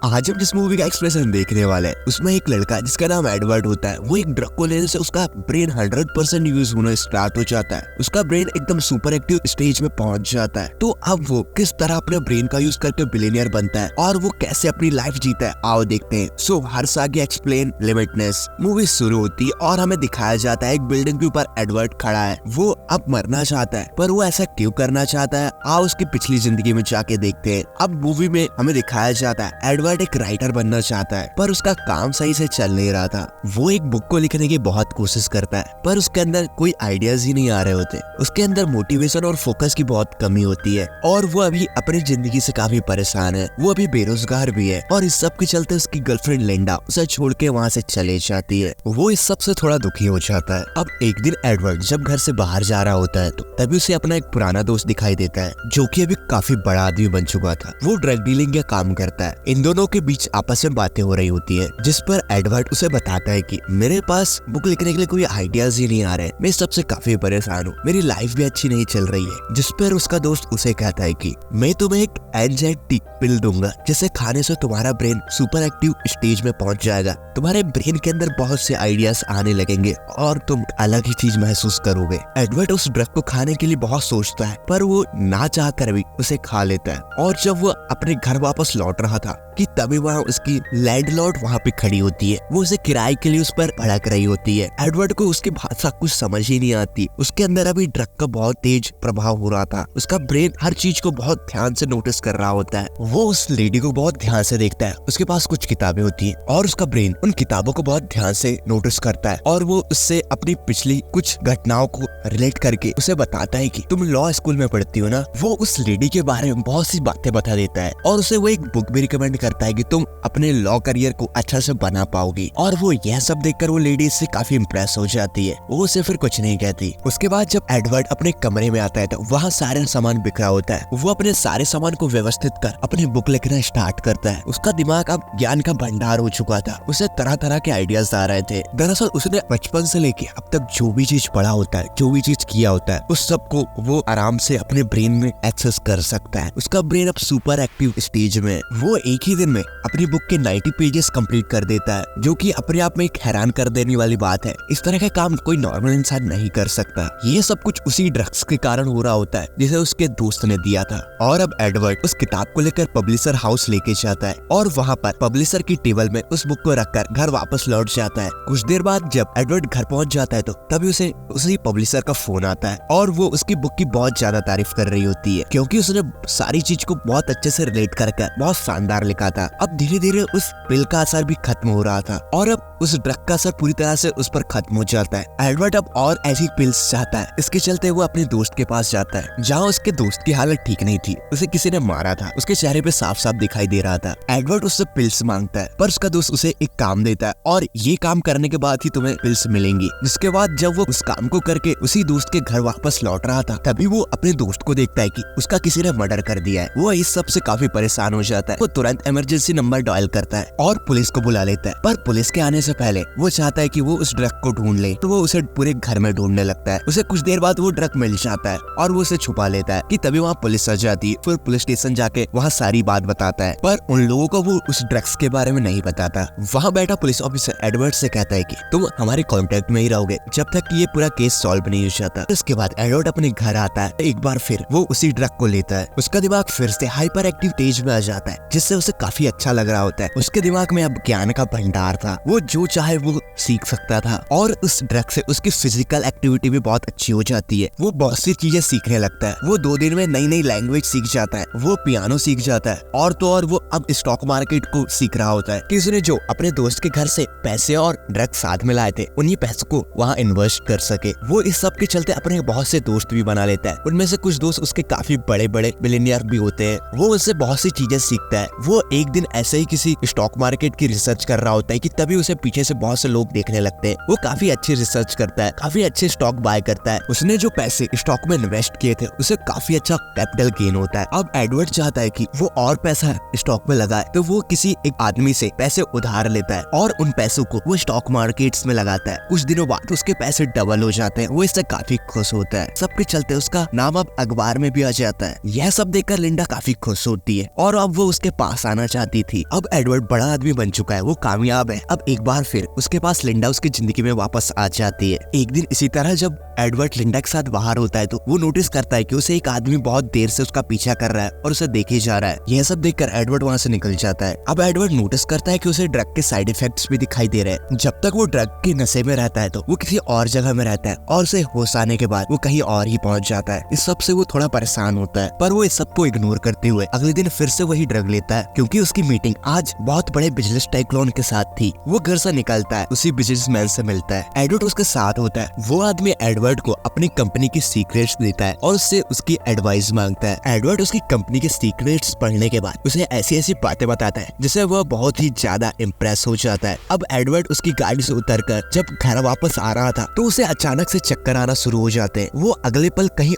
आज हम जिस मूवी का एक्सप्रेशन देखने वाले हैं उसमें एक लड़का जिसका नाम एडवर्ड होता है, वो एक ड्रग को लेने से उसका ब्रेन 100% यूज होना स्टार्ट हो जाता है। उसका ब्रेन एकदम सुपर एक्टिव स्टेज में पहुंच जाता है। तो अब वो किस तरह अपने ब्रेन का यूज करके बिलियनियर बनता है और वो कैसे अपनी लाइफ जीता है, आओ देखते हैं। सो हर्ष आगे एक्सप्लेन लिमिटनेस। मूवी शुरू होती है और हमें दिखाया जाता है एक बिल्डिंग के ऊपर एडवर्ड खड़ा है। वो अब मरना चाहता है, पर वो ऐसा क्यों करना चाहता है, आओ उसकी पिछली जिंदगी में जाके देखते हैं। अब मूवी में हमें दिखाया जाता है एडवर्ड एक राइटर बनना चाहता है, पर उसका काम सही से चल नहीं रहा था। वो एक बुक को लिखने की बहुत कोशिश करता है, पर उसके अंदर कोई आइडियाज ही नहीं आ रहे होते। उसके अंदर मोटिवेशन और फोकस की बहुत कमी होती है और वो अभी अपनी जिंदगी से काफी परेशान है। वो अभी बेरोजगार भी है और इस सब के चलते उसकी गर्लफ्रेंड लिंडा उसे छोड़ के वहाँ से चले जाती है। वो इस सब से थोड़ा दुखी हो जाता है। अब एक दिन एडवर्ड जब घर से बाहर जा रहा होता है तो तभी उसे अपना एक पुराना दोस्त दिखाई देता है, जो कि अभी काफी बड़ा आदमी बन चुका था। वो ड्रग डीलिंग का काम करता है। इन दोनों के बीच आपस में बातें हो रही होती है, जिस पर एडवर्ड उसे बताता है कि मेरे पास बुक लिखने के लिए कोई आइडियाज ही नहीं आ रहे, मैं सबसे काफी परेशान हूँ, मेरी लाइफ भी अच्छी नहीं चल रही है। जिस पर उसका दोस्त उसे कहता है कि मैं तुम्हें एक एंजाइटी पिल दूंगा, जिसे खाने से तुम्हारा ब्रेन सुपर एक्टिव स्टेज में पहुंच जाएगा। तुम्हारे ब्रेन के अंदर बहुत से आइडियाज आने लगेंगे और तुम अलग ही चीज महसूस करोगे। एडवर्ड उस ड्रग को खाने के लिए बहुत सोचता है, पर वो ना चाह कर भी उसे खा लेता है। और जब वो अपने घर वापस लौट रहा था कि तभी वहाँ उसकी लैंडलॉर्ड वहाँ पे खड़ी होती है। वो उसे किराए के लिए उस पर भड़क रही होती है। एडवर्ड को उसकी भाषा कुछ समझ ही नहीं आती। उसके अंदर अभी ड्रग का बहुत तेज प्रभाव हो रहा था। उसका ब्रेन हर चीज को बहुत ध्यान से नोटिस कर रहा होता है। वो उस लेडी को बहुत ध्यान से देखता है। उसके पास कुछ किताबें होती है और उसका ब्रेन उन किताबों को बहुत ध्यान से नोटिस करता है और वो उससे अपनी पिछली कुछ घटनाओं को रिलेट करके उसे बताता है कि तुम लॉ स्कूल में पढ़ती हो ना। वो उस लेडी के बारे में बहुत सी बातें बता देता है और उसे वो एक बुक भी रिकमेंड करता है कि तुम अपने लॉ करियर को अच्छा से बना पाओगी। और वो यह सब देखकर वो लेडी इससे काफी इम्प्रेस हो जाती है। वो उसे फिर कुछ नहीं कहती। उसके बाद जब एडवर्ड अपने कमरे में आता है तो वहाँ सारे सामान बिखरा होता है। वो अपने सारे सामान को व्यवस्थित कर अपने बुक लिखना स्टार्ट करता है। उसका दिमाग अब ज्ञान का भंडार हो चुका था। उसे तरह तरह के आइडियाज आ रहे थे। दरअसल उसने बचपन से लेके अब तक जो भी चीज पढ़ा होता है, जो भी चीज किया होता है, उस सब को वो आराम से अपने ब्रेन में एक्सेस कर सकता है। उसका ब्रेन अब सुपर एक्टिव स्टेज में। वो एक ही दिन में अपनी बुक के 90 पेजेस कंप्लीट कर देता है, जो कि अपने आप में एक हैरान कर देने वाली बात है। इस तरह का काम कोई नॉर्मल इंसान नहीं कर सकता। ये सब कुछ उसी ड्रग्स के कारण हो रहा होता है जिसे उसके दोस्त ने दिया था। और अब एडवर्ड उस किताब को लेकर पब्लिशर हाउस लेके जाता है और वहाँ पर पब्लिशर की टेबल में उस बुक को रखकर घर वापस लौट जाता है। कुछ देर बाद जब एडवर्ड घर पहुँच जाता है तो तभी उसे उसी पब्लिशर का फोन आता है और वो उसकी बुक की बहुत ज्यादा तारीफ कर रही होती है, क्योंकि उसने सारी चीज को बहुत अच्छे से रिलेट करके बहुत शानदार लिखा था। अब धीरे धीरे उस पिल का असर भी खत्म हो रहा था और अब उस ड्रग का असर पूरी तरह से उस पर खत्म हो जाता है। एडवर्ड अब और ऐसी पिल्स चाहता है। इसके चलते वो अपने दोस्त के पास जाता है, जहाँ उसके दोस्त की हालत ठीक नहीं थी। उसे किसी ने मारा था। उसके चेहरे पे साफ साफ दिखाई दे रहा था। एडवर्ड उससे पिल्स मांगता है, पर उसका दोस्त उसे एक काम देता है और ये काम करने के बाद ही तुम्हें पिल्स मिलेंगी। जिसके बाद जब वो उस काम को करके उसी दोस्त के घर वापस लौट रहा था, तभी वो अपने दोस्त को देखता है कि उसका किसी ने मर्डर कर दिया है। वो इस सब से काफी परेशान हो जाता है। वो तुरंत इमरजेंसी नंबर डायल करता है और पुलिस को बुला लेता है। पर पुलिस के आने से पहले वो चाहता है कि वो उस ड्रग को ढूंढ ले, तो वो उसे पूरे घर में ढूंढने लगता है। उसे कुछ देर बाद वो ड्रग मिल जाता है और वो उसे छुपा लेता है कि तभी वहाँ पुलिस आ जाती है। फिर पुलिस स्टेशन जाके वहाँ सारी बात बताता है, पर उन लोगों को वो उस ड्रग्स के बारे में नहीं बताता। वहाँ बैठा पुलिस ऑफिसर एडवर्ड से कहता है कि तुम हमारे कांटेक्ट में ही रहोगे जब तक कि ये पूरा केस सॉल्व नहीं हो जाता। इसके बाद एडवर्ड अपने घर आता है। एक बार फिर वो उसी ड्रग को लेता है। उसका दिमाग फिर से हाइपर एक्टिव स्टेज में आ जाता है, जिससे उसे काफी अच्छा लग रहा होता है। उसके दिमाग में अब ज्ञान का भंडार था। वो जो चाहे वो सीख सकता था और उस ड्रग से उसकी फिजिकल एक्टिविटी भी बहुत अच्छी हो जाती है। वो बहुत सी चीजें सीखने लगता है। वो 2 दिन में नई नई लैंग्वेज सीख जाता है। वो पियानो सीख जाता है और तो और वो अब स्टॉक मार्केट को सीख रहा होता है कि उसने जो अपने दोस्त के घर से पैसे और ड्रग साथ में लाए थे, उन्हीं पैसों को वहाँ इन्वेस्ट कर सके। वो इस सब के चलते अपने बहुत से दोस्त भी बना लेता है। उनमें से कुछ दोस्त उसके काफी बड़े बड़े बिलियनियर भी होते हैं। वो उससे बहुत सी चीजें सीखता है। वो एक दिन ऐसे ही किसी स्टॉक मार्केट की रिसर्च कर रहा होता है कि तभी उसे पीछे से बहुत से लोग देखने लगते हैं। वो काफी अच्छी रिसर्च करता है, काफी अच्छे स्टॉक बाय करता है। उसने जो पैसे स्टॉक में इन्वेस्ट किए थे उसे काफी अच्छा कैपिटल गेन होता है। अब एडवर्ड चाहता है कि वो और पैसा स्टॉक में लगाए, तो वो किसी एक आदमी से पैसे उधार लेता है और उन पैसों को वो स्टॉक मार्केट्स में लगाता है। कुछ दिनों बाद उसके पैसे डबल हो जाते हैं। वो इससे काफी खुश होता है। सबके चलते उसका नाम अब अखबार में भी आ जाता है। यह सब देखकर लिंडा काफी खुश होती है और अब वो उसके पास आना चाहती थी। अब एडवर्ड बड़ा आदमी बन चुका है, वो कामयाब है। अब एक बार फिर उसके पास लिंडा उसकी जिंदगी में वापस आ जाती है। एक दिन इसी तरह जब एडवर्ड लिंडा के साथ बाहर होता है तो वो नोटिस करता है कि उसे एक आदमी बहुत देर से उसका पीछा कर रहा है और उसे देखे जा रहा है। यह सब देखकर एडवर्ड वहाँ से निकल जाता है। अब एडवर्ड नोटिस करता है कि उसे ड्रग के साइड इफेक्ट्स भी दिखाई दे रहे हैं। जब तक वो ड्रग के नशे में रहता है तो वो किसी और जगह में रहता है और उसे होश आने के बाद वो कहीं और ही पहुंच जाता है। इस सब से वो थोड़ा परेशान होता है, पर वो इस सब को इग्नोर करते हुए अगले दिन फिर से वही ड्रग लेता है, क्योंकि उसकी मीटिंग आज बहुत बड़े बिजनेस टाइकून के साथ थी। वो घर से निकलता है, उसी बिजनेसमैन से मिलता है। एडवर्ड उसके साथ होता है। वो आदमी एडवर्ड को अपनी कंपनी की सीक्रेट्स देता है और उससे उसकी एडवाइस मांगता है। एडवर्ड उसकी कंपनी के सीक्रेट्स पढ़ने के बाद उसे ऐसी ऐसी बातें बताता है जिससे वह बहुत ही ज्यादा इम्प्रेस हो जाता है। अब एडवर्ड उसकी गाड़ी से उतरकर जब घर वापस आ रहा था तो उसे अचानक से चक्कर आना शुरू हो जाते हैं। वो अगले पल कहीं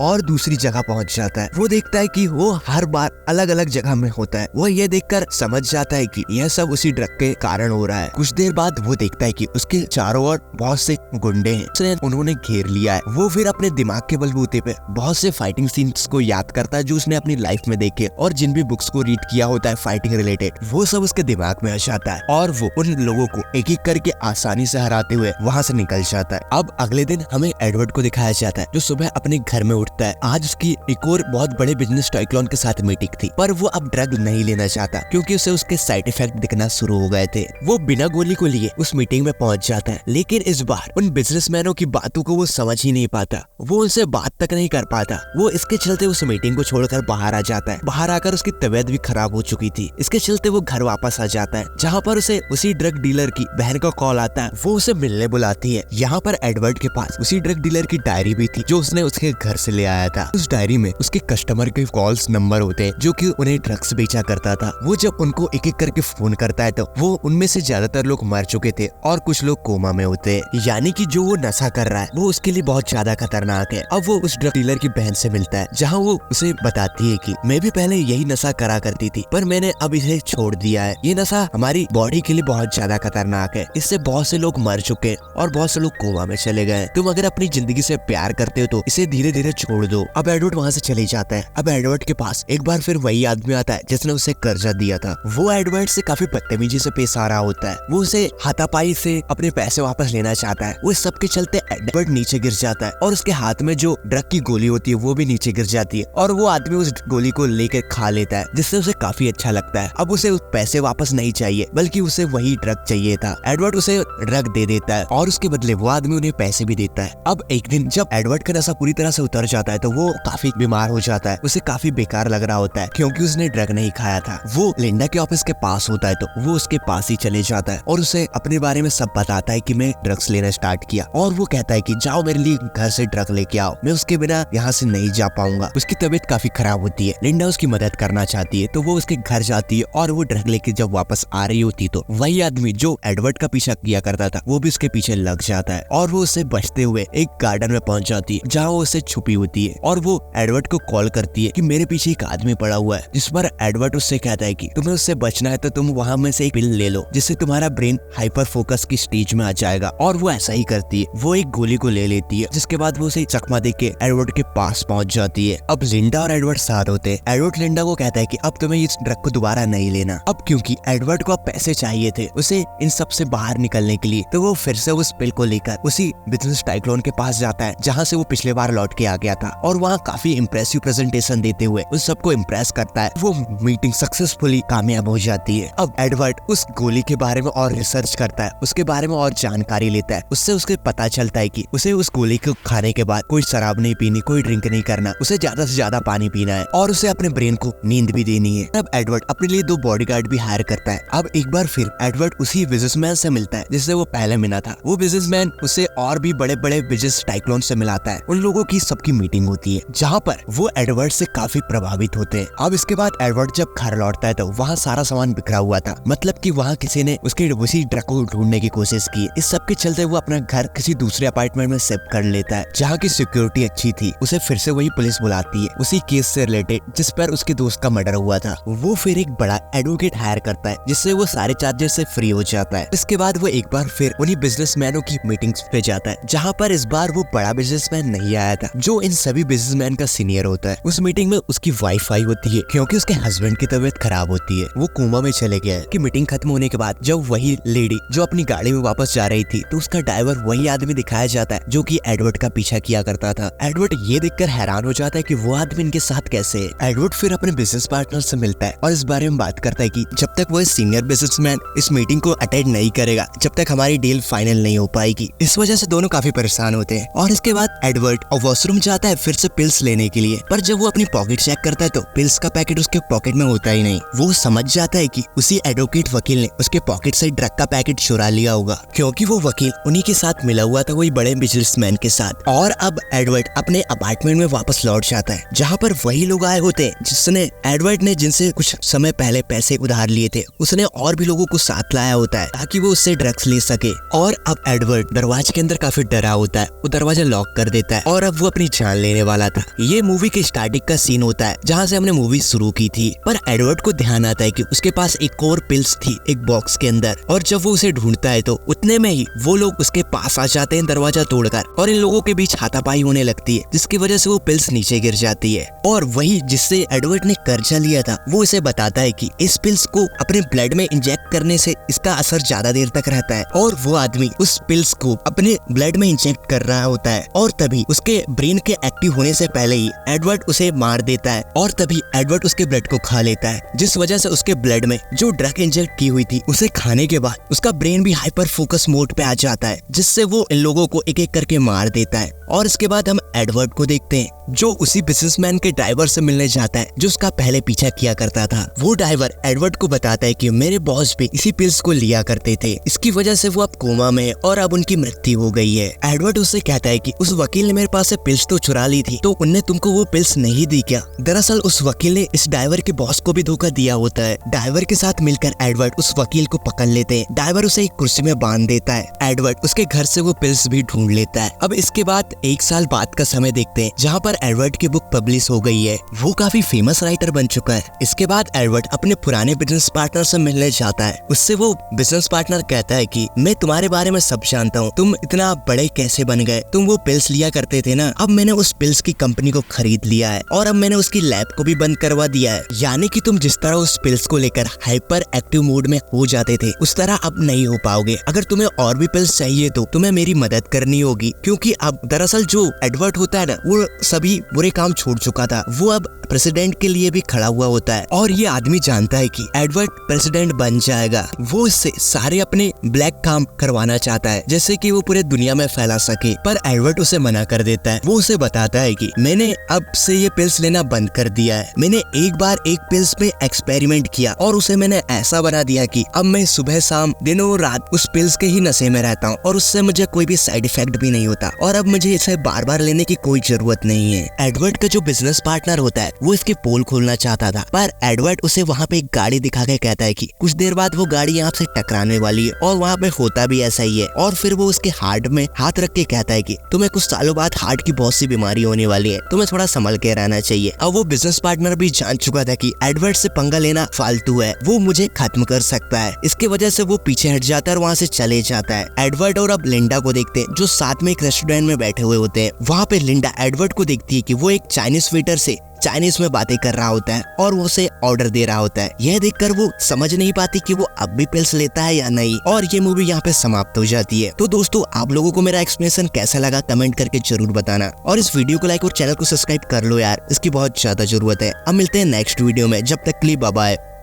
और दूसरी जगह पहुंच जाता है। वो देखता है कि वो हर बार अलग अलग जगह में होता है। वो ये देखकर समझ जाता है कि यह सब उसी ड्रग के कारण हो रहा है। कुछ देर बाद वो देखता है कि उसके चारों ओर बहुत से गुंडे हैं, उन्होंने घेर लिया है। वो फिर अपने दिमाग के बलबूते पे बहुत से फाइटिंग सीन्स को याद करता है जो उसने अपनी लाइफ में देखे और जिन भी बुक्स को रीड किया होता है फाइटिंग रिलेटेड, वो सब उसके दिमाग में आ जाता है और वो उन लोगों को एक एक करके आसानी से हराते हुए वहाँ से निकल जाता है। अब अगले दिन हमें एडवर्ड को दिखाया जाता है जो सुबह अपने घर में उठता है। आज उसकी एक और बहुत बड़े बिजनेस टाइकून के साथ मीटिंग थी, पर वो अब ड्रग नहीं लेना चाहता क्योंकि उसे उसके साइड इफेक्ट दिखना शुरू हो गए थे। वो बिना गोली को लिए उस मीटिंग में पहुंच जाता है, लेकिन इस बार उन बिजनेसमैनों की बातों को वो समझ ही नहीं पाता। वो उनसे बात तक नहीं कर पाता। वो इसके चलते उस मीटिंग को छोड़कर बाहर आ जाता है। बाहर आकर उसकी तबीयत भी खराब हो चुकी थी। इसके चलते वो घर वापस आ जाता है, जहाँ पर उसे उसी ड्रग डीलर की बहन का कॉल आता है। वो उसे मिलने बुलाती है। यहाँ पर एडवर्ड के पास उसी ड्रग डीलर की डायरी भी थी जो उसने उसके घर से ले आया था। उस डायरी में उसके कस्टमर के कॉल्स नंबर होते हैं जो कि उन्हें ड्रग्स बेचा करता था। वो जब उनको एक एक करके फोन करता है तो वो उनमें से ज्यादातर लोग मर चुके थे और कुछ लोग कोमा में होते हैं, यानी कि जो वो नशा कर रहा है वो उसके लिए बहुत ज्यादा खतरनाक है। अब वो उस ड्रग डीलर की बहन से मिलता है, जहाँ वो उसे बताती है कि मैं भी पहले यही नशा करा करती थी, पर मैंने अब इसे छोड़ दिया है। ये नशा हमारी बॉडी के लिए बहुत ज्यादा खतरनाक है। इससे बहुत से लोग मर चुके और बहुत से लोग कोमा में चले गए। तुम अगर अपनी जिंदगी से प्यार करते हो तो इसे धीरे धीरे छोड़ दो। अब एडवर्ड वहाँ से चले जाता है। अब एडवर्ड के पास एक बार फिर वही आदमी आता है जिसने उसे कर्जा दिया था। वो एडवर्ड से काफी बदतमीजी से पेश आ रहा होता है। वो उसे हाथापाई से अपने पैसे वापस लेना चाहता है। वो सबके चलते एडवर्ड नीचे गिर जाता है और उसके हाथ में जो ड्रग की गोली होती है वो भी नीचे गिर जाती है और वो आदमी उस गोली को लेकर खा लेता है, जिससे उसे काफी अच्छा लगता है। अब उसे पैसे वापस नहीं चाहिए बल्कि उसे वही ड्रग चाहिए था। एडवर्ड उसे ड्रग दे देता है और उसके बदले वो आदमी उन्हें पैसे भी देता है। अब एक दिन जब एडवर्ड का नशा पूरी तरह से उतर जाता है तो वो काफी बीमार हो जाता है। उसे काफी बेकार लग रहा होता है क्योंकि उसने ड्रग नहीं खाया था। वो लिंडा के ऑफिस के पास होता है तो वो उसके पास ही चले जाता है और उसे अपने बारे में सब बताता है कि मैं ड्रग्स लेना स्टार्ट किया, और वो कहता है कि जाओ मेरे लिए घर से ड्रग लेके आओ, मैं उसके बिना यहाँ से नहीं जा पाऊंगा। उसकी तबीयत काफी खराब होती है। लिंडा उसकी मदद करना चाहती है तो वो उसके घर जाती है और वो ड्रग लेके जब वापस आ रही होती तो वही आदमी जो एडवर्ड का पीछा किया करता था वो भी उसके पीछे लग जाता है और वो उससे बचते हुए एक गार्डन में पहुंच जाती है जहाँ वो उससे छुपी होती है और वो एडवर्ड को कॉल करती है कि मेरे पीछे एक आदमी पड़ा हुआ है। जिस पर एडवर्ड उससे कहता है कि तुम्हें उससे बचना है तो तुम वहाँ में से एक पिल ले लो जिससे तुम्हारा ब्रेन हाइपर फोकस की स्टेज में आ जाएगा, और वो ऐसा ही करती है। वो एक गोली को ले लेती है जिसके बाद वो उसे चकमा दे के एडवर्ड के पास पहुंच जाती है। अब लिंडा और एडवर्ड साथ होते हैं। एडवर्ड लिंडा को कहता है कि अब तुम्हें इस ड्रग को दोबारा नहीं लेना। अब क्योंकि एडवर्ड को अब पैसे चाहिए थे उसे इन सब से बाहर निकलने के लिए, तो वो फिर से उस पिल को लेकर उसी बिजनेस टाइकून के पास जाता है जहाँ से वो पिछले बार लौट के आ गया था और वहाँ काफी इम्प्रेसिव प्रेजेंटेशन देते हुए उन सबको इम्प्रेस करता है। वो मीटिंग सक्सेसफुली कामयाब हो जाती है। अब एडवर्ड उस गोली के बारे में और रिसर्च करता है, उसके बारे में और जानकारी लेता है। उससे उसके पता चलता है कि उसे उस गोली को खाने के बाद कोई शराब नहीं पीनी, कोई ड्रिंक नहीं करना, उसे ज्यादा से ज्यादा पानी पीना है और उसे अपने ब्रेन को नींद भी देनी है। तब एडवर्ड अपने लिए 2 बॉडीगार्ड भी हायर करता है। अब एक बार फिर एडवर्ड उसी बिजनेसमैन से मिलता है जिससे वो पहले मिला था। वो बिजनेसमैन उसे और भी बड़े बड़े बिजनेस टाइकून से मिलाता है। उन लोगों की सबकी मीटिंग होती है जहाँ पर वो एडवर्ड से काफी प्रभावित होते हैं। अब इसके बाद एडवर्ड जब घर लौटता है तो वहाँ सारा सामान बिखरा हुआ था, मतलब कि वहाँ किसी ने उसके उसी ड्रग को ढूंढने की कोशिश की। इस सब के चलते वो अपना घर किसी दूसरे अपार्टमेंट में शिफ्ट कर लेता है जहाँ की सिक्योरिटी अच्छी थी। उसे फिर से वही पुलिस बुलाती है उसी केस से रिलेटेड जिस पर उसके दोस्त का मर्डर हुआ था। वो फिर एक बड़ा एडवोकेट हायर करता है जिससे वो सारे चार्जेस से फ्री हो जाता है। इसके बाद वो एक बार फिर उन्हीं बिजनेसमैनों की मीटिंग्स पे जाता है जहाँ पर इस बार वो बड़ा बिजनेसमैन नहीं आया था जो इन सभी बिजनेसमैन का सीनियर होता है। उस मीटिंग में उसकी वाइफ आई होती है क्योंकि उसके हस्बैंड की तबीयत खराब होती है, वो कोमा में चले गया है। कि मीटिंग खत्म होने के बाद जब वही लेडी जो अपनी गाड़ी में वापस जा रही थी तो उसका ड्राइवर वही आदमी दिखाया जाता है जो कि एडवर्ड का पीछा किया करता था। एडवर्ड ये देखकर हैरान हो जाता है कि वो आदमी इनके साथ कैसे है। एडवर्ड फिर अपने बिजनेस पार्टनर से मिलता है और इस बारे में बात करता है कि जब तक वो सीनियर बिजनेसमैन इस मीटिंग को अटेंड नहीं करेगा जब तक हमारी डील फाइनल नहीं हो पाएगी। इस वजह से दोनों काफी परेशान होते हैं। और इसके बाद एडवर्ड वॉशरूम जाता है फिर से पिल्स लेने के लिए, पर जब वो अपनी पॉकेट चेक करता है तो पिल्स का पैकेट उसके पॉकेट में होता ही नहीं। वो समझ जाता है कि उसी एडवोकेट वकील ने उसके पॉकेट से ड्रग का पैकेट चुरा लिया होगा क्योंकि वो वकील उन्हीं के साथ मिला हुआ था, वही बड़े बिजनेसमैन के साथ। और अब एडवर्ड अपने अपार्टमेंट में वापस लौट जाता है जहाँ पर वही लोग आए होते हैं जिसने एडवर्ड ने जिनसे कुछ समय पहले पैसे उधार लिए थे। उसने और भी लोगों को साथ लाया होता है ताकि वो उससे ड्रग्स ले सके। और अब एडवर्ड दरवाजे के अंदर काफी डरा होता है, वो दरवाजा लॉक कर देता है और अब वो अपनी जान लेने वाला था। ये मूवी के स्टार्टिंग का सीन होता है जहाँ से हमने मूवी शुरू की थी। पर एडवर्ड को ध्यान आता है कि उसके पास एक और पिल्स थी एक बॉक्स के अंदर, और जब वो उसे ढूंढता है तो उतने में ही वो लोग उसके पास आ जाते हैं दरवाजा तोड़कर, और इन लोगों के बीच हाथापाई होने लगती है जिसकी वजह से वो पिल्स नीचे गिर जाती है। और वही जिससे एडवर्ड ने कर्जा लिया था वो इसे बताता है कि इस पिल्स को अपने ब्लड में इंजेक्ट करने से इसका असर ज्यादा देर तक रहता है। और वो आदमी उस पिल्स को अपने ब्लड में इंजेक्ट कर रहा होता है और तभी उसके ब्रेन के एक्टिव होने से पहले ही एडवर्ड उसे मार देता है और तभी एडवर्ड उसके ब्लड को खा लेता है, जिस वजह से उसके ब्लड में जो ड्रग इंजेक्ट की हुई थी उसे खाने के बाद उसका ब्रेन भी हाइपर फोकस मोड पे आ जाता है जिससे वो इन लोगों को एक एक करके मार देता है। और इसके बाद हम एडवर्ड को देखते हैं जो उसी बिजनेसमैन के ड्राइवर से मिलने जाता है जो उसका पहले पीछा किया करता था। वो ड्राइवर एडवर्ड को बताता है कि मेरे बॉस भी इसी पिल्स को लिया करते थे, इसकी वजह से वो अब कोमा में और अब उनकी मृत्यु हो गई है। एडवर्ड उससे कहता है कि उस वकील ने मेरे पास से पिल्स तो चुरा ली थी तो उनने तुमको वो पिल्स नहीं दी क्या? दरअसल उस वकील ने इस ड्राइवर के बॉस को भी धोखा दिया होता है। ड्राइवर के साथ मिलकर एडवर्ड उस वकील को पकड़ लेते हैं। ड्राइवर उसे एक कुर्सी में बांध देता है। एडवर्ड उसके घर से वो पिल्स भी ढूंढ लेता है। अब इसके बाद 1 साल बाद का समय देखते हैं जहाँ पर एडवर्ड की बुक पब्लिश हो गई है। वो काफी फेमस राइटर बन चुका है। इसके बाद एडवर्ड अपने पुराने बिजनेस पार्टनर से मिलने जाता है। उससे वो बिजनेस पार्टनर कहता है कि मैं तुम्हारे बारे में सब जानता हूँ, तुम इतना बड़े कैसे बन गए? तुम वो पिल्स लिया करते थे ना, अब मैंने उस पिल्स की कंपनी को खरीद लिया है और अब मैंने उसकी लैब को भी बंद करवा दिया है। यानी कि तुम जिस तरह उस पिल्स को लेकर हाइपर एक्टिव मोड में हो जाते थे उस तरह अब नहीं हो पाओगे। अगर तुम्हें और भी पिल्स चाहिए तो तुम्हें मेरी मदद करनी होगी, क्योंकि अब दरअसल जो एडवर्ड होता है ना वो सभी बुरे काम छोड़ चुका था। वो अब प्रेसिडेंट के लिए भी खड़ा हुआ होता है और ये आदमी जानता है कि एडवर्ड प्रेसिडेंट बन जाएगा। वो इससे सारे अपने ब्लैक काम करवाना चाहता है जैसे कि वो पूरे दुनिया में फैला सके, पर एडवर्ड उसे मना कर देता है। वो उसे बताता है कि मैंने अब से ये पिल्स लेना बंद कर दिया है। मैंने एक बार एक पिल्स पे एक्सपेरिमेंट किया और उसे मैंने ऐसा बना दिया कि अब मैं सुबह शाम दिनों रात उस पिल्स के ही नशे में रहता हूँ और उससे मुझे कोई भी साइड इफेक्ट भी नहीं होता और अब मुझे इसे बार बार लेने की कोई जरूरत नहीं है। एडवर्ड का जो बिजनेस पार्टनर होता है वो इसके पोल खोलना चाहता था, पर एडवर्ड उसे वहाँ पे एक गाड़ी दिखा के कहता है कि कुछ देर बाद वो गाड़ी यहाँ से टकराने वाली है और वहाँ पे होता भी ऐसा ही है। और फिर वो उसके हार्ट में हाथ रख के कहता है कि तुम्हें कुछ सालों बाद हार्ट की बहुत सी बीमारी होने वाली है, तुम्हें थोड़ा संभल के रहना चाहिए। अब वो बिजनेस पार्टनर भी जान चुका था कि एडवर्ड से पंगा लेना फालतू है, वो मुझे खत्म कर सकता है। इसके वजह से वो पीछे हट जाता है और वहाँ से चले जाता है। एडवर्ड और अब लिंडा को देखते हैं जो साथ में एक रेस्टोरेंट में बैठे हुए होते हैं। वहाँ पे लिंडा एडवर्ड को देखती है कि वो एक चाइनीज वेटर से चाइनीज में बातें कर रहा होता है और वो उसे ऑर्डर दे रहा होता है। यह देखकर वो समझ नहीं पाती कि वो अब भी पिल्स लेता है या नहीं, और ये मूवी यहाँ पे समाप्त हो जाती है। तो दोस्तों आप लोगों को मेरा एक्सप्लेनेशन कैसा लगा कमेंट करके जरूर बताना, और इस वीडियो को लाइक और चैनल को सब्सक्राइब कर लो यार, इसकी बहुत ज्यादा जरूरत है। अब मिलते हैं नेक्स्ट वीडियो में, जब तक के लिए बाय बाय।